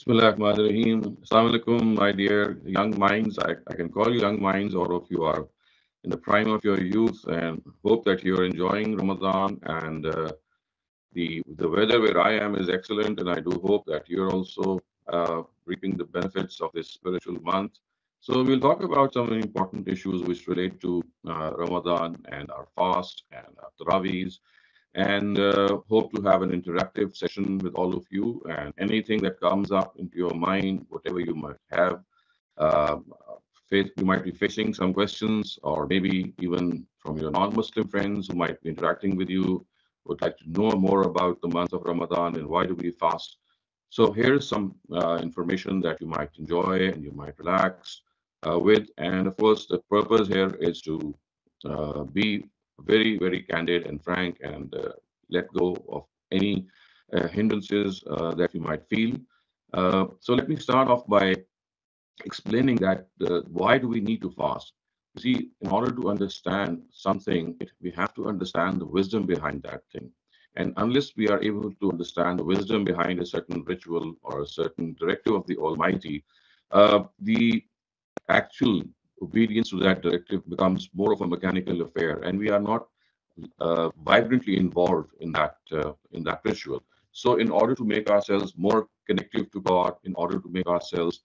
Bismillahirrahmanirrahim. Assalamu alaikum, my dear young minds. I can call you young minds, all of you are in the prime of your youth, and hope that you're enjoying Ramadan. And the weather where I am is excellent, and I do hope that you're also reaping the benefits of this spiritual month. So we'll talk about some important issues which relate to Ramadan and our fast and our taraweehs, and hope to have an interactive session with all of you. And anything that comes up into your mind, whatever you might have, uh, you might be facing some questions, or maybe even from your non-Muslim friends who might be interacting with you, would like to know more about the month of Ramadan and why do we fast. So here's some information that you might enjoy and you might relax with. And of course, the purpose here is to be very, very candid and frank, and let go of any hindrances that you might feel. So let me start off by explaining that why do we need to fast? You see, in order to understand something, we have to understand the wisdom behind that thing. And unless we are able to understand the wisdom behind a certain ritual or a certain directive of the Almighty, the actual obedience to that directive becomes more of a mechanical affair, and we are not vibrantly involved in that ritual. So, in order to make ourselves more connective to God, in order to make ourselves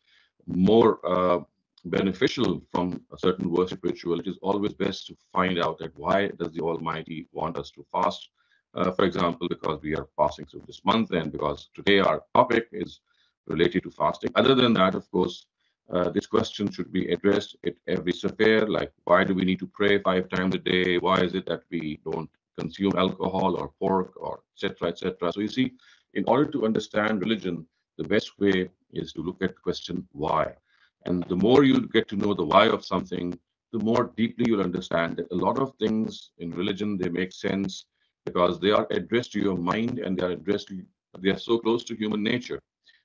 more beneficial from a certain worship ritual, it is always best to find out that why does the Almighty want us to fast? For example, because we are passing through this month, and because today our topic is related to fasting. Other than that, of course, this question should be addressed at every affair, like why do we need to pray 5 times a day? Why is it that we don't consume alcohol or pork or etc. etc. So you see, in order to understand religion, the best way is to look at the question why. And the more you get to know the why of something, the more deeply you'll understand that a lot of things in religion they make sense because they are addressed to your mind, and they are so close to human nature.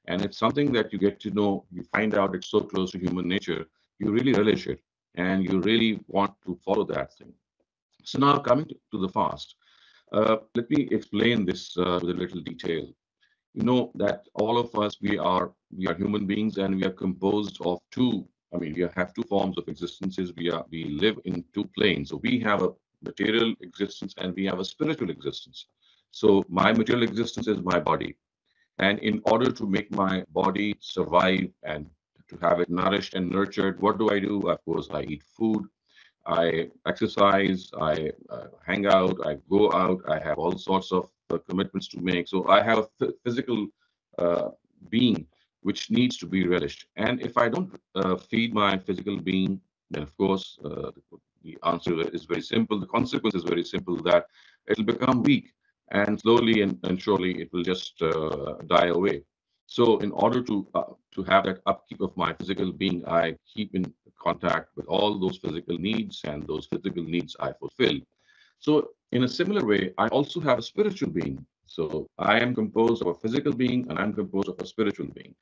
And it's something that you get to know, you find out it's so close to human nature, you really relish it and you really want to follow that thing. So now coming to the fast, let me explain this with a little detail. You know that all of us, we are human beings, and we are composed of two. I mean, we have two forms of existences. We live in two planes. So we have a material existence and we have a spiritual existence. So my material existence is my body, and in order to make my body survive and to have it nourished and nurtured, what do I do? Of course, I eat food, I exercise, I hang out, I go out, I have all sorts of commitments to make. So I have a physical uh, being which needs to be relished. And if I don't feed my physical being, then of course the answer is very simple. The consequence is very simple, that it'll become weak, and slowly and surely it will just die away. So in order to have that upkeep of my physical being, I keep in contact with all those physical needs, and those physical needs I fulfill. So, in a similar way, I also have a spiritual being. So, I am composed of a physical being and I'm composed of a spiritual being.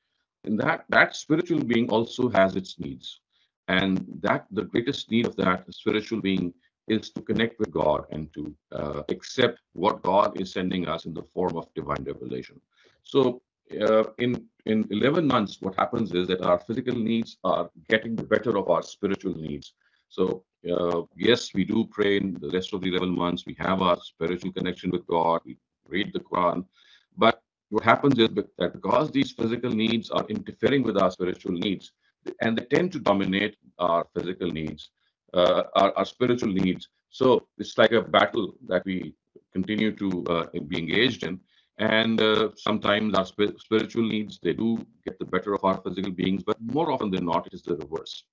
And that spiritual being also has its needs. And that the greatest need of that spiritual being is to connect with God and to accept what God is sending us in the form of divine revelation. So, in 11 months, what happens is that our physical needs are getting the better of our spiritual needs. So, yes, we do pray in the rest of the 11 months. We have our spiritual connection with God. We read the Quran. But what happens is that because these physical needs are interfering with our spiritual needs, and they tend to dominate our physical needs, our spiritual needs. So it's like a battle that we continue to be engaged in. And sometimes our spiritual needs, they do get the better of our physical beings, but more often than not, it is the reverse.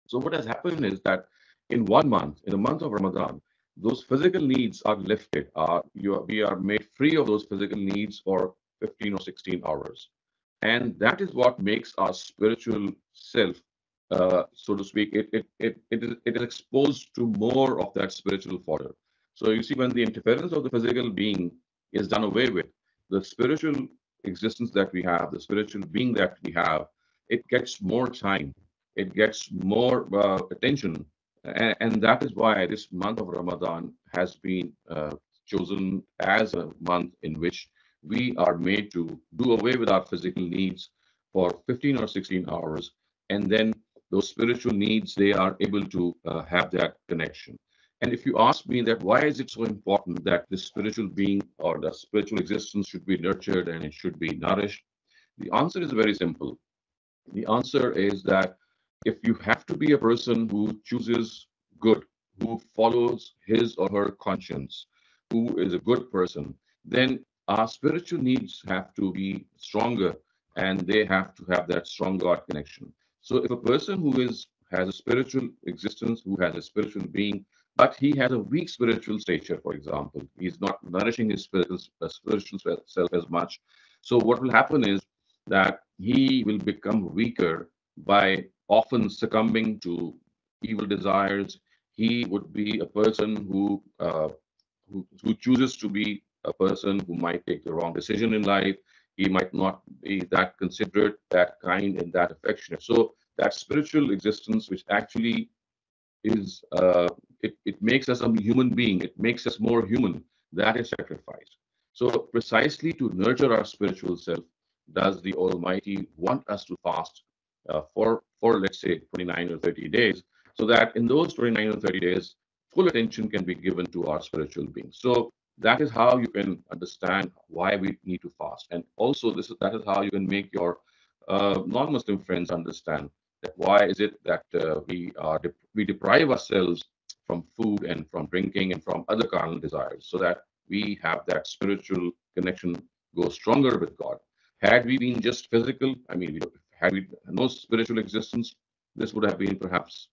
So what has happened is that in one month, in the month of Ramadan, those physical needs are lifted. We are made free of those physical needs for 15 or 16 hours. And that is what makes our spiritual self, so to speak, it is exposed to more of that spiritual fodder. So you see, when the interference of the physical being is done away with, the spiritual existence that we have, the spiritual being that we have, it gets more time, it gets more attention. And that is why this month of Ramadan has been chosen as a month in which we are made to do away with our physical needs for 15 or 16 hours, and then those spiritual needs, they are able to have that connection. And if you ask me that why is it so important that this spiritual being or the spiritual existence should be nurtured and it should be nourished, the answer is very simple. The answer is that if you have to be a person who chooses good, who follows his or her conscience, who is a good person, then our spiritual needs have to be stronger and they have to have that strong God connection. So if a person who is has a spiritual existence, who has a spiritual being, but he has a weak spiritual stature, for example, he's not nourishing his spiritual self as much. So what will happen is that he will become weaker by often succumbing to evil desires. He would be a person who chooses to be a person who might take the wrong decision in life. He might not be that considerate, that kind, and that affectionate. So that spiritual existence, which actually is it makes us a human being, it makes us more human, that is sacrificed. So precisely to nurture our spiritual self does the Almighty want us to fast for let's say 29 or 30 days, so that in those 29 or 30 days full attention can be given to our spiritual being. So that is how you can understand why we need to fast, and also that is how you can make your non-Muslim friends understand that why is it that we deprive ourselves from food and from drinking and from other carnal desires, so that we have that spiritual connection go stronger with God. Had we been just physical, I mean, had we no spiritual existence, this would have been perhaps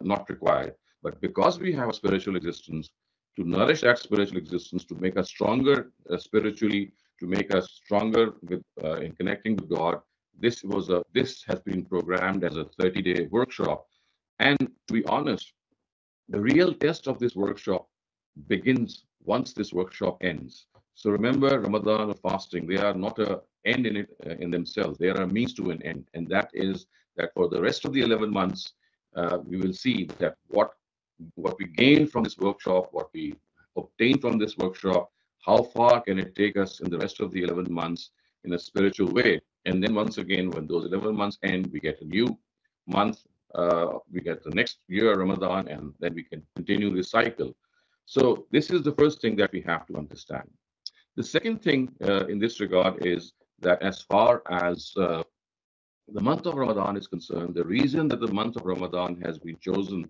not required. But because we have a spiritual existence, to nourish that spiritual existence, to make us stronger spiritually, to make us stronger with in connecting with God, this has been programmed as a 30-day workshop. And to be honest, the real test of this workshop begins once this workshop ends. So remember, Ramadan or fasting, they are not a end in it in themselves. They are a means to an end, and that is that for the rest of the 11 months, we will see that what we gain from this workshop, what we obtain from this workshop, how far can it take us in the rest of the 11 months in a spiritual way. And then once again, when those 11 months end, we get a new month, we get the next year, Ramadan, and then we can continue this cycle. So this is the first thing that we have to understand. The second thing in this regard is that as far as the month of Ramadan is concerned, the reason that the month of Ramadan has been chosen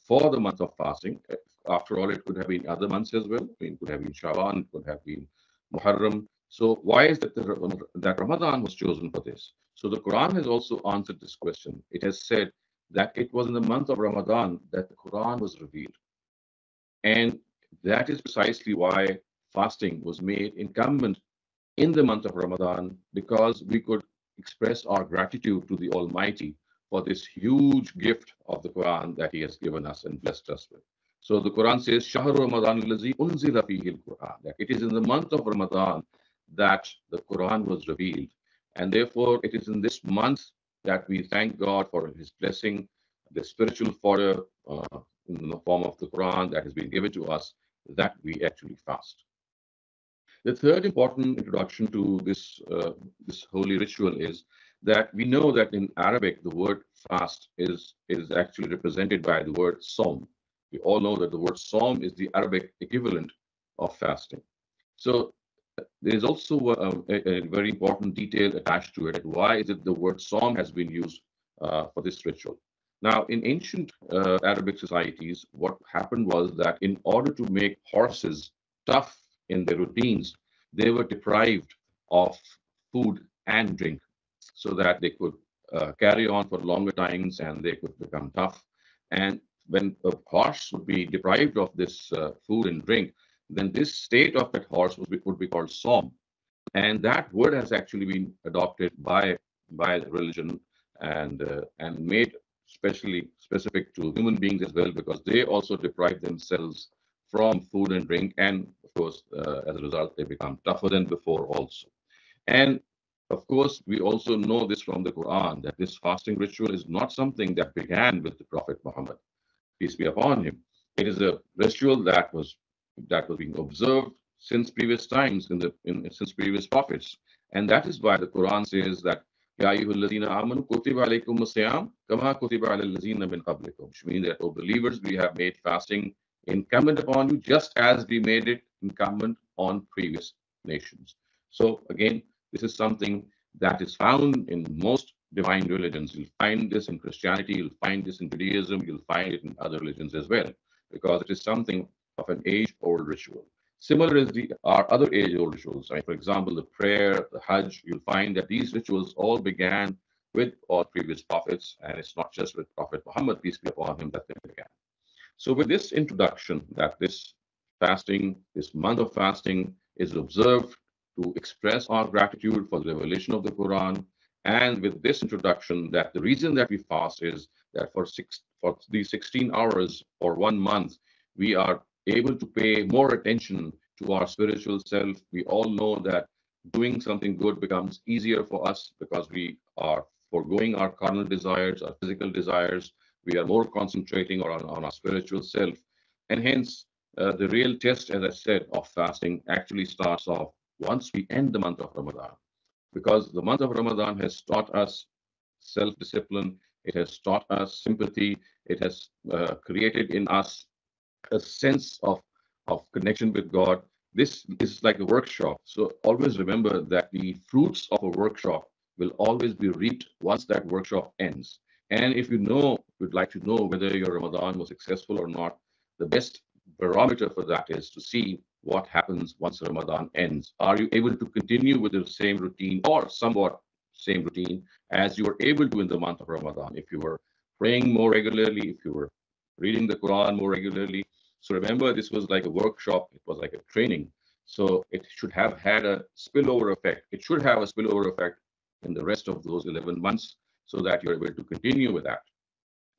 for the month of fasting, after all, it could have been other months as well. I mean, it could have been Shaban, it could have been Muharram. So why is that that Ramadan was chosen for this? So the Quran has also answered this question. It has said that it was in the month of Ramadan that the Quran was revealed. And that is precisely why fasting was made incumbent in the month of Ramadan, because we could express our gratitude to the Almighty for this huge gift of the Quran that He has given us and blessed us with. So the Quran says, Shahru Ramadan allazi unzila fihi al-Quran, that it is in the month of Ramadan that the Quran was revealed. And therefore, it is in this month that we thank God for His blessing, the spiritual fodder in the form of the Quran that has been given to us, that we actually fast. The third important introduction to this holy ritual is that we know that in Arabic the word fast is actually represented by the word som. We all know that the word som is the Arabic equivalent of fasting. So there is also a very important detail attached to it. Why is it the word som has been used for this ritual? Now, in ancient Arabic societies, what happened was that in order to make horses tough in their routines, they were deprived of food and drink so that they could carry on for longer times and they could become tough. And when a horse would be deprived of this food and drink, then this state of that horse would be called som. And that word has actually been adopted by religion and made specially specific to human beings as well, because they also deprive themselves from food and drink, and of course, as a result, they become tougher than before also. And of course, we also know this from the Quran that this fasting ritual is not something that began with the Prophet Muhammad, peace be upon him. It is a ritual that was being observed since previous times since previous prophets, and that is why the Quran says that Ya ayyuhallazina amanu kutiba alaykumus siyam kama kutiba alal ladzina min qablikum, which means that, oh believers, we have made fasting incumbent upon you just as we made it incumbent on previous nations. So again, this is something that is found in most divine religions. You'll find this in Christianity, you'll find this in Judaism, you'll find it in other religions as well, because it is something of an age-old ritual. Similar as the are other age-old rituals. I mean, for example, the prayer, the Hajj, you'll find that these rituals all began with all previous prophets, and it's not just with Prophet Muhammad, peace be upon him, that they began. So, with this introduction, that this fasting, this month of fasting, is observed to express our gratitude for the revelation of the Quran, and with this introduction, that the reason that we fast is that for these 16 hours or 1 month, we are able to pay more attention to our spiritual self. We all know that doing something good becomes easier for us because we are foregoing our carnal desires, our physical desires. We are more concentrating on our spiritual self. And hence, the real test, as I said, of fasting actually starts off once we end the month of Ramadan. Because the month of Ramadan has taught us self discipline, it has taught us sympathy, it has created in us a sense of connection with God. This is like a workshop. So always remember that the fruits of a workshop will always be reaped once that workshop ends. And if you know, would like to know whether your Ramadan was successful or not, the best barometer for that is to see what happens once Ramadan ends. Are you able to continue with the same routine or somewhat same routine as you were able to in the month of Ramadan? If you were praying more regularly, if you were reading the Quran more regularly, so remember, this was like a workshop, it was like a training. So it should have had a spillover effect. It should have a spillover effect in the rest of those 11 months so that you're able to continue with that.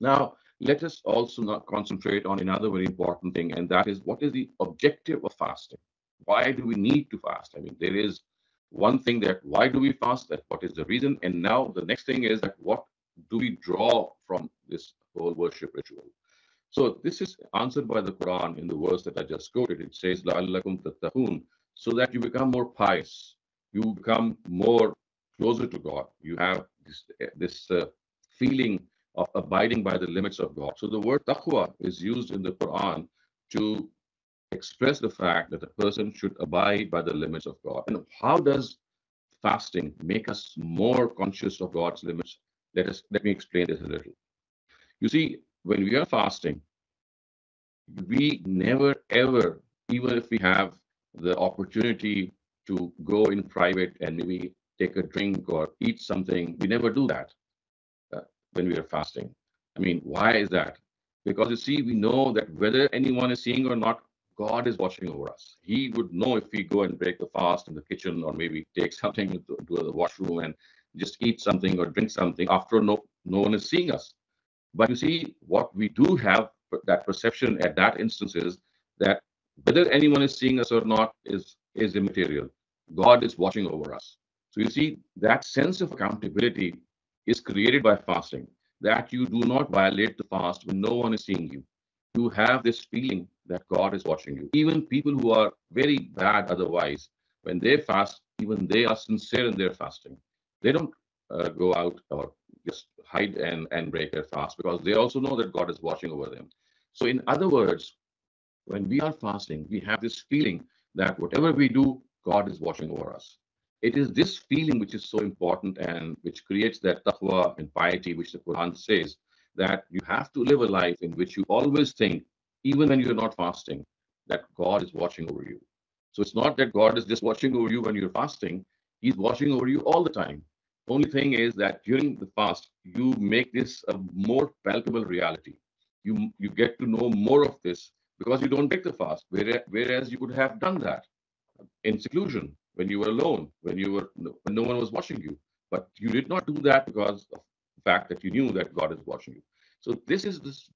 Now, let us also not concentrate on another very important thing, and that is what is the objective of fasting? Why do we need to fast? I mean, there is one thing that why do we fast? That what is the reason? And now the next thing is that what do we draw from this whole worship ritual? So this is answered by the Quran in the verse that I just quoted. It says, لَعَلَّكُمْ تَتَّقُونَ, so that you become more pious, you become more closer to God. You have this feeling of abiding by the limits of God. So the word taqwa is used in the Quran to express the fact that a person should abide by the limits of God. And how does fasting make us more conscious of God's limits? Let me explain this a little. You see, when we are fasting, we never ever, even if we have the opportunity to go in private and maybe take a drink or eat something, we never do that uh, when we are fasting. I mean, why is that? Because you see, we know that whether anyone is seeing or not, God is watching over us. He would know if we go and break the fast in the kitchen or maybe take something to the washroom and just eat something or drink something after no one is seeing us. But you see, what we do have that perception at that instance is that whether anyone is seeing us or not is immaterial. God is watching over us. So you see, that sense of accountability is created by fasting, that you do not violate the fast when no one is seeing you. You have this feeling that God is watching you. Even people who are very bad otherwise, when they fast, even they are sincere in their fasting. They don't go out or just hide and break their fast because they also know that God is watching over them. So, in other words, when we are fasting, we have this feeling that whatever we do, God is watching over us. It is this feeling which is so important and which creates that taqwa and piety, which the Quran says that you have to live a life in which you always think, even when you're not fasting, that God is watching over you. So it's not that God is just watching over you when you're fasting, He's watching over you all the time. Only thing is that during the fast, you make this a more palpable reality. You get to know more of this because you don't break the fast. Whereas you could have done that in seclusion when you were alone, when no one was watching you. But you did not do that because of the fact that you knew that God is watching you. So this is this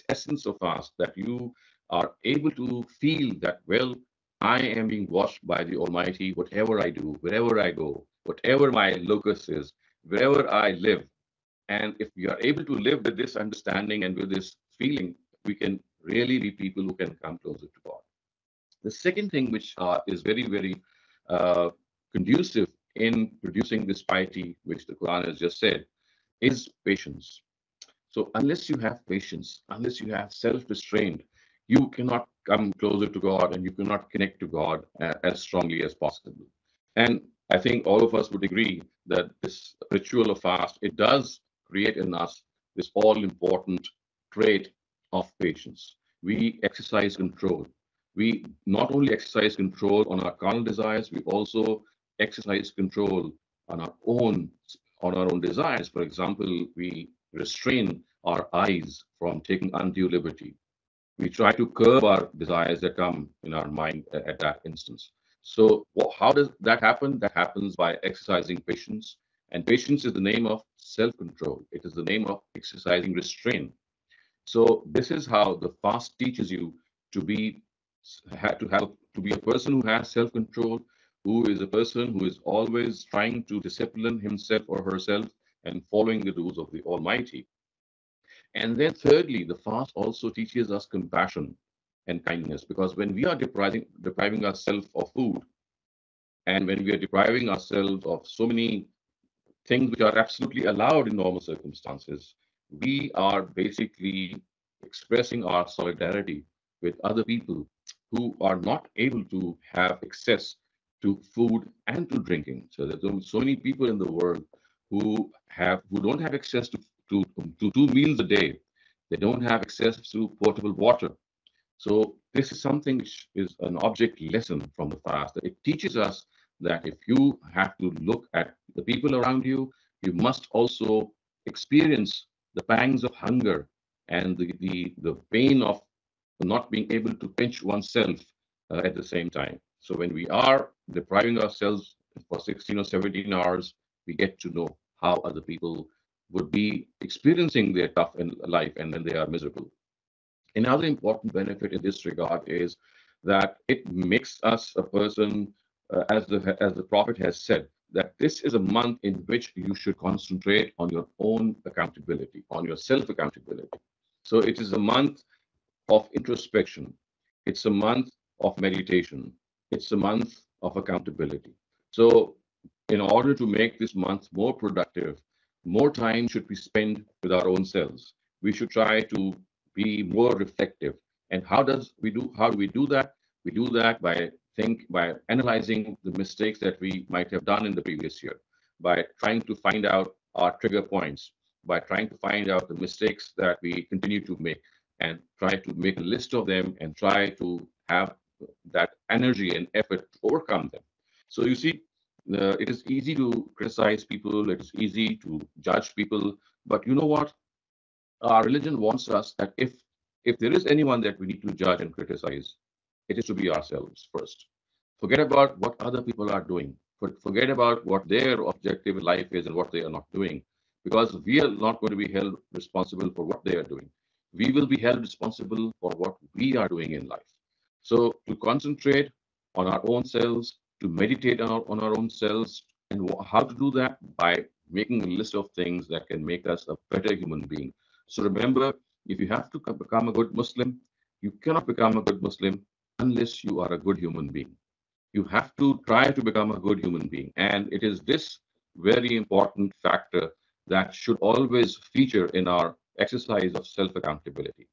essence of fast that you are able to feel that, well, I am being watched by the Almighty, whatever I do, wherever I go, whatever my locus is, wherever I live. And if we are able to live with this understanding and with this feeling, we can really be people who can come closer to God. The second thing, which is very, very uh, conducive in producing this piety, which the Quran has just said, is patience. So unless you have patience, unless you have self-restraint, you cannot come closer to God and you cannot connect to God as strongly as possible. And I think all of us would agree that this ritual of fast, it does create in us this all-important trait of patience. We exercise control. We not only exercise control on our carnal desires, we also exercise control on our own on our own desires. For example, we restrain our eyes from taking undue liberty. We try to curb our desires that come in our mind at that instance. So, how does that happen? That happens by exercising patience. And patience is the name of self control, it is the name of exercising restraint. So, this is how the fast teaches you to be to have to be a person who has self control, who is a person who is always trying to discipline himself or herself and following the rules of the Almighty. And then, thirdly, the fast also teaches us compassion and kindness, because when we are depriving ourselves of food, and when we are depriving ourselves of so many things which are absolutely allowed in normal circumstances, we are basically expressing our solidarity with other people who are not able to have access to food and to drinking. So there's so many people in the world who don't have access to, to 2 meals a day. They don't have access to potable water. So this is something which is an object lesson from the past. It teaches us that if you have to look at the people around you, you must also experience the pangs of hunger and the pain of not being able to pinch oneself at the same time. So when we are depriving ourselves for 16 or 17 hours, we get to know how other people would be experiencing their tough in life and then they are miserable. Another important benefit in this regard is that it makes us a person, as the Prophet has said, that this is a month in which you should concentrate on your own accountability, on your self accountability. So it is a month of introspection. It's a month of meditation. It's a month of accountability. So, in order to make this month more productive, more time should be spent with our own selves. We should try to be more reflective. And how do we do that? We do that by analyzing the mistakes that we might have done in the previous year, by trying to find out our trigger points, by trying to find out the mistakes that we continue to make and try to make a list of them and try to have that energy and effort to overcome them. So you see, it is easy to criticize people, it is easy to judge people, but you know what? Our religion wants us that if there is anyone that we need to judge and criticize, it is to be ourselves first. Forget about what other people are doing. Forget about what their objective in life is and what they are not doing, because we are not going to be held responsible for what they are doing. We will be held responsible for what we are doing in life. So to concentrate on our own selves, to meditate on our own selves, and how to do that by making a list of things that can make us a better human being. So remember, if you have to become a good Muslim, you cannot become a good Muslim unless you are a good human being. You have to try to become a good human being. And it is this very important factor that should always feature in our exercise of self accountability.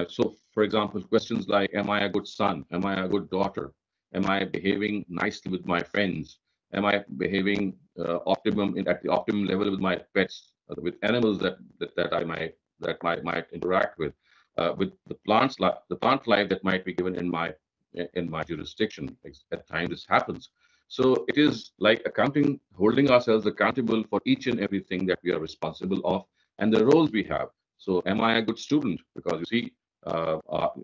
So, for example, questions like, am I a good son? Am I a good daughter? Am I behaving nicely with my friends? Am I behaving at the optimum level with my pets, with animals that I might interact with the plant life that might be given in my jurisdiction. At times this happens. So it is like holding ourselves accountable for each and everything that we are responsible of and the roles we have. So am I a good student? Because you see,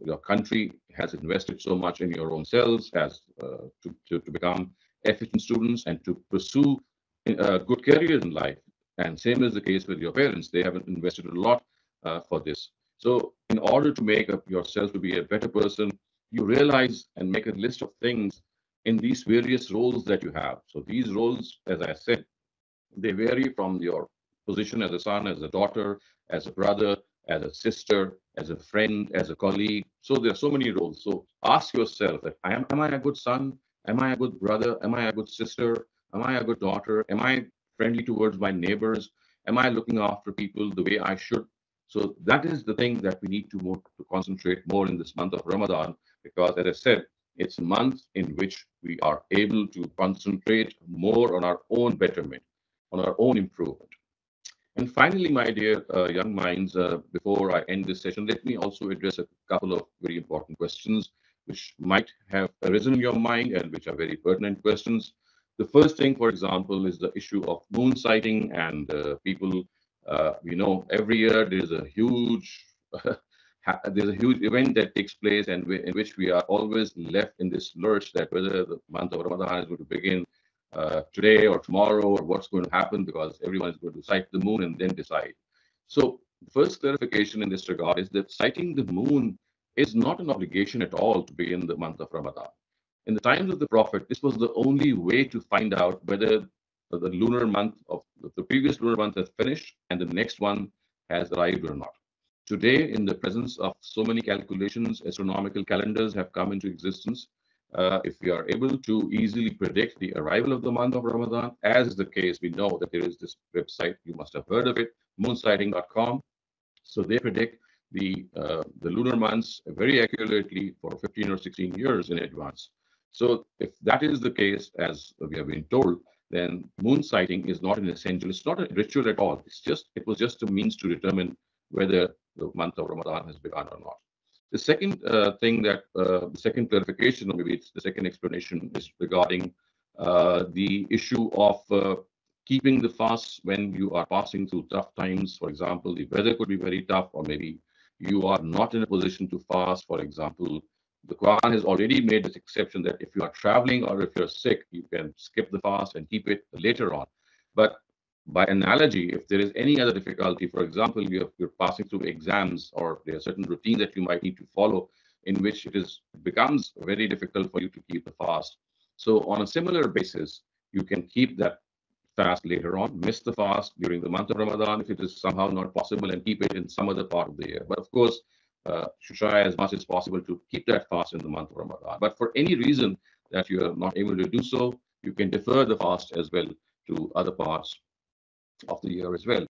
your country has invested so much in your own selves to become efficient students and to pursue good careers in life. And same is the case with your parents. They have invested a lot for this. So in order to make up yourself to be a better person, you realize and make a list of things in these various roles that you have. So these roles, as I said, they vary from your position as a son, as a daughter, as a brother, as a sister, as a friend, as a colleague. So there are so many roles. So ask yourself that am I a good son? Am I a good brother? Am I a good sister? Am I a good daughter? Am I friendly towards my neighbors? Am I looking after people the way I should? So that is the thing that we need to concentrate more in this month of Ramadan, because as I said, it's a month in which we are able to concentrate more on our own betterment, on our own improvement. And finally, my dear young minds, before I end this session, let me also address a couple of very important questions which might have arisen in your mind and which are very pertinent questions. The first thing, for example, is the issue of moon sighting, and people, every year there's a huge event that takes place, and in which we are always left in this lurch that whether the month of Ramadan is going to begin today or tomorrow, or what's going to happen, because everyone is going to sight the moon and then decide. So, the first clarification in this regard is that sighting the moon is not an obligation at all to begin the month of Ramadan. In the times of the Prophet, this was the only way to find out whether the lunar month of the previous lunar month has finished and the next one has arrived or not. Today, in the presence of so many calculations, astronomical calendars have come into existence. If we are able to easily predict the arrival of the month of Ramadan, as is the case, we know that there is this website, you must have heard of it, moonsighting.com. So they predict the lunar months very accurately for 15 or 16 years in advance. So if that is the case, as we have been told, then moon sighting is not an essential. It's not a ritual at all. It was just a means to determine whether the month of Ramadan has begun or not. The second the second clarification, or maybe it's the second explanation, is regarding the issue of keeping the fast when you are passing through tough times. For example, the weather could be very tough, or maybe you are not in a position to fast. For example, the Quran has already made this exception that if you are traveling or if you're sick, you can skip the fast and keep it later on. But by analogy, if there is any other difficulty, for example, you're passing through exams, or there are certain routines that you might need to follow in which it becomes very difficult for you to keep the fast. So, on a similar basis, you can keep that fast later on, miss the fast during the month of Ramadan if it is somehow not possible, and keep it in some other part of the year. But of course, should try as much as possible to keep that fast in the month of Ramadan. But for any reason that you are not able to do so, you can defer the fast as well to other parts of the year as well.